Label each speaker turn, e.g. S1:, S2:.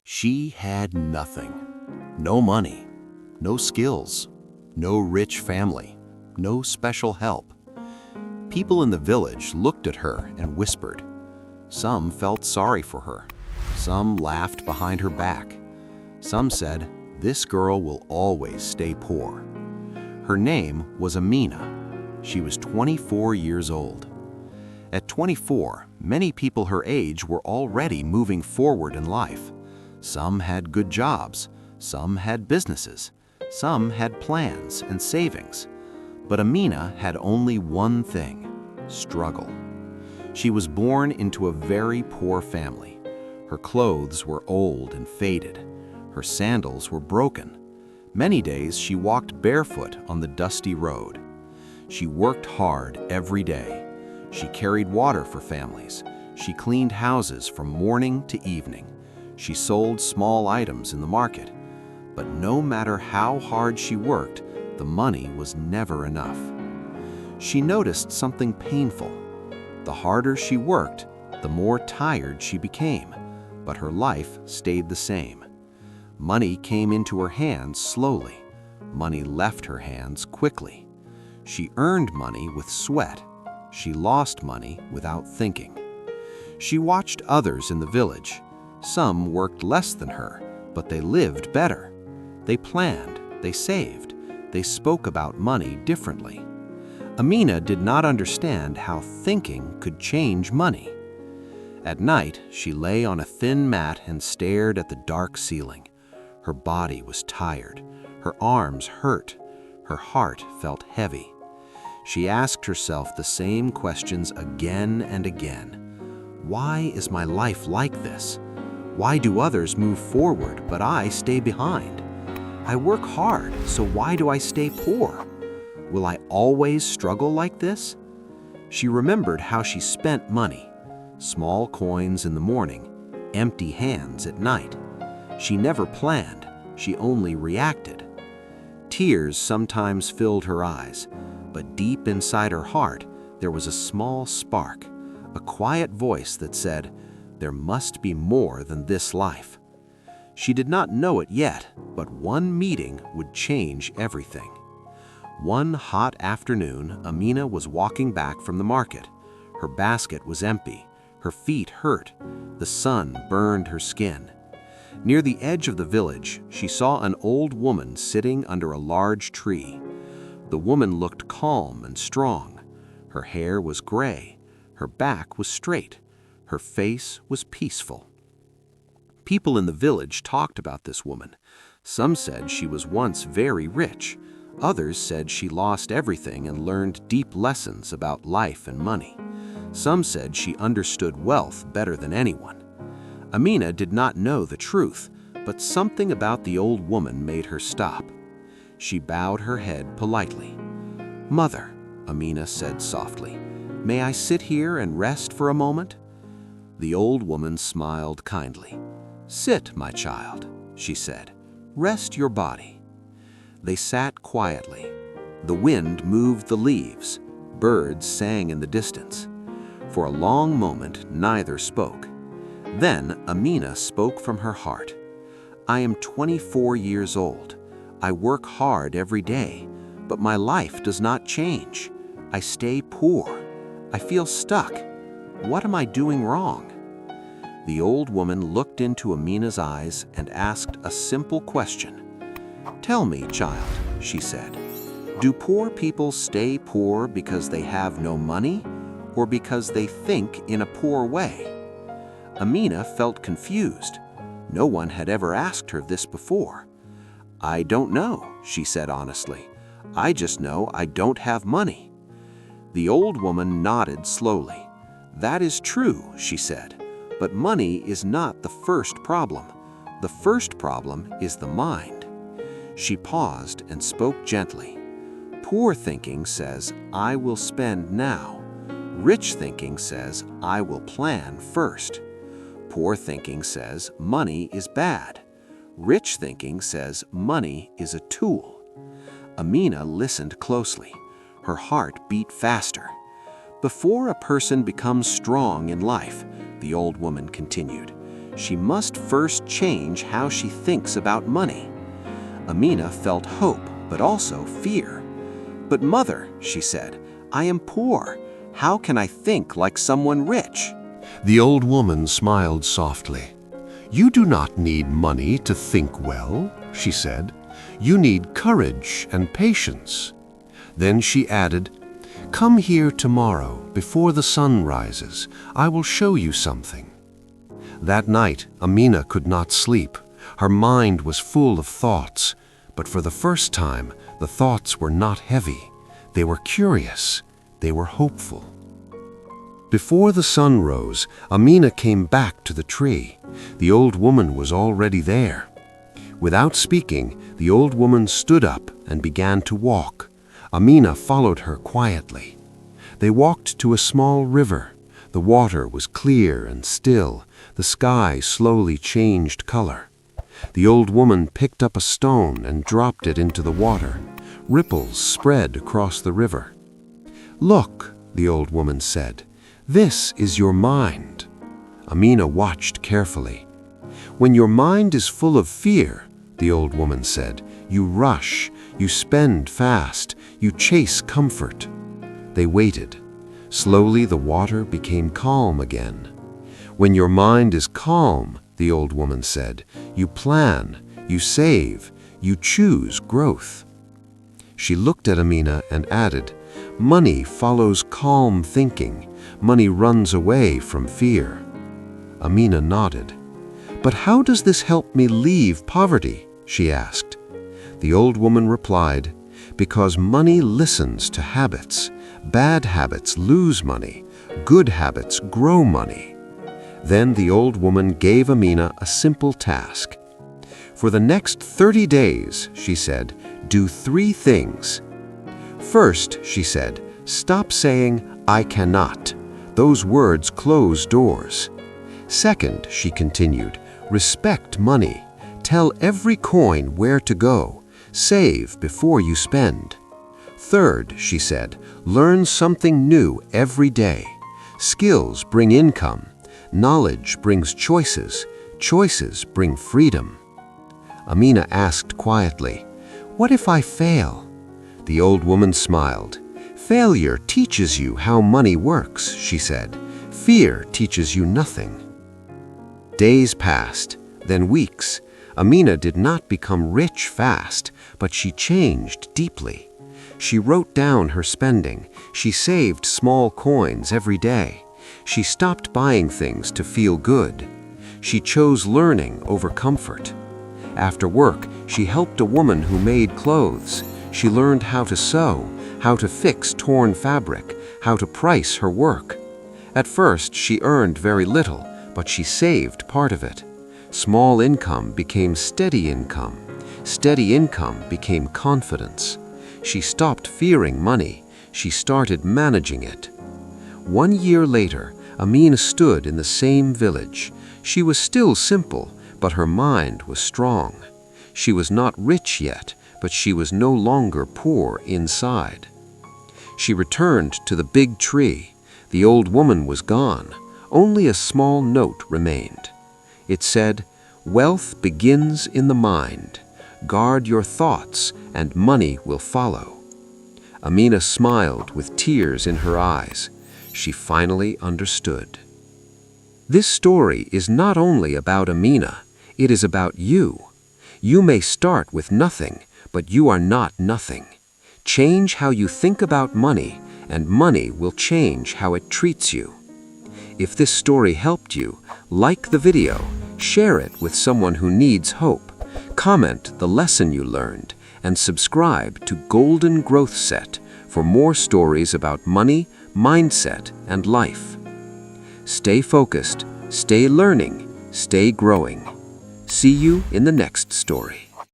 S1: She had nothing. No money, no skills, no rich family, no special help. People in the village looked at her and whispered. Some felt sorry for her. Some laughed behind her back. Some said, "This girl will always stay poor." Her name was Amina. She was 24 years old. At 24, many people her age were already moving forward in life. Some had good jobs, some had businesses, some had plans and savings. But Amina had only one thing: struggle. She was born into a very poor family. Her clothes were old and faded. Her sandals were broken. Many days she walked barefoot on the dusty road. She worked hard every day. She carried water for families. She cleaned houses from morning to evening. She sold small items in the market. But no matter how hard she worked, the money was never enough. She noticed something painful. The harder she worked, the more tired she became, but her life stayed the same. Money came into her hands slowly. Money left her hands quickly. She earned money with sweat. She lost money without thinking. She watched others in the village. Some worked less than her, but they lived better. They planned, they saved, they spoke about money differently. Amina did not understand how thinking could change money. At night, she lay on a thin mat and stared at the dark ceiling. Her body was tired. Her arms hurt. Her heart felt heavy. She asked herself the same questions again and again. Why is my life like this? Why do others move forward, but I stay behind? I work hard, so why do I stay poor? Will I always struggle like this? She remembered how she spent money. Small coins in the morning, empty hands at night. She never planned, she only reacted. Tears sometimes filled her eyes, but deep inside her heart, there was a small spark, a quiet voice that said, "There must be more than this life." She did not know it yet, but one meeting would change everything. One hot afternoon, Amina was walking back from the market. Her basket was empty. Her feet hurt. The sun burned her skin. Near the edge of the village, she saw an old woman sitting under a large tree. The woman looked calm and strong. Her hair was gray. Her back was straight. Her face was peaceful. People in the village talked about this woman. Some said she was once very rich. Others said she lost everything and learned deep lessons about life and money. Some said she understood wealth better than anyone. Amina did not know the truth, but something about the old woman made her stop. She bowed her head politely. "Mother," Amina said softly, "may I sit here and rest for a moment?" The old woman smiled kindly. "Sit, my child," she said. "Rest your body." They sat quietly. The wind moved the leaves. Birds sang in the distance. For a long moment, neither spoke. Then Amina spoke from her heart. "I am 24 years old. I work hard every day, but my life does not change. I stay poor. I feel stuck. What am I doing wrong?" The old woman looked into Amina's eyes and asked a simple question. "Tell me, child," she said, "do poor people stay poor because they have no money or because they think in a poor way?" Amina felt confused. No one had ever asked her this before. "I don't know," she said honestly. "I just know I don't have money." The old woman nodded slowly. "That is true," she said, "but money is not the first problem. The first problem is the mind." She paused and spoke gently. "Poor thinking says, 'I will spend now.' Rich thinking says, 'I will plan first.' Poor thinking says, 'Money is bad.' Rich thinking says, 'Money is a tool.'" Amina listened closely. Her heart beat faster. "Before a person becomes strong in life," the old woman continued, she must first change how she thinks about money. Amina felt hope, but also fear. "But mother," she said, "I am poor. How can I think like someone rich?"
S2: The old woman smiled softly. "You do not need money to think well," she said. "You need courage and patience." Then she added, "Come here tomorrow before the sun rises. I will show you something." That night, Amina could not sleep. Her mind was full of thoughts, but for the first time, the thoughts were not heavy. They were curious. They were hopeful. Before the sun rose, Amina came back to the tree. The old woman was already there. Without speaking, the old woman stood up and began to walk. Amina followed her quietly. They walked to a small river. The water was clear and still. The sky slowly changed color. The old woman picked up a stone and dropped it into the water. Ripples spread across the river. "Look," the old woman said, "this is your mind." Amina watched carefully. "When your mind is full of fear," the old woman said, "you rush, you spend fast, you chase comfort." They waited. Slowly the water became calm again. "When your mind is calm," the old woman said, "you plan, you save, you choose growth." She looked at Amina and added, "Money follows calm thinking. Money runs away from fear." Amina nodded. "But how does this help me leave poverty?" she asked. The old woman replied, "Because money listens to habits. Bad habits lose money. Good habits grow money." Then the old woman gave Amina a simple task. "For the next 30 days," she said, "do 3 things. First," she said, "stop saying, 'I cannot.' Those words close doors. Second," she continued, "respect money. Tell every coin where to go. Save before you spend. Third," she said, "learn something new every day. Skills bring income. Knowledge brings choices. Choices bring freedom." Amina asked quietly, "What if I fail?" The old woman smiled. "Failure teaches you how money works," she said. "Fear teaches you nothing." Days passed, then weeks. Amina did not become rich fast, but she changed deeply. She wrote down her spending. She saved small coins every day. She stopped buying things to feel good. She chose learning over comfort. After work, she helped a woman who made clothes. She learned how to sew, how to fix torn fabric, how to price her work. At first, she earned very little, but she saved part of it. Small income became steady income. Steady income became confidence. She stopped fearing money. She started managing it. 1 year later, Amina stood in the same village. She was still simple, but her mind was strong. She was not rich yet, but she was no longer poor inside. She returned to the big tree. The old woman was gone. Only a small note remained. It said, "Wealth begins in the mind. Guard your thoughts, and money will follow." Amina smiled with tears in her eyes. She finally understood. This story is not only about Amina, it is about you. You may start with nothing, but you are not nothing. Change how you think about money, and money will change how it treats you. If this story helped you, like the video, share it with someone who needs hope, comment the lesson you learned, and subscribe to Golden Growth Set for more stories about money, mindset, and life. Stay focused, stay learning, stay growing. See you in the next story.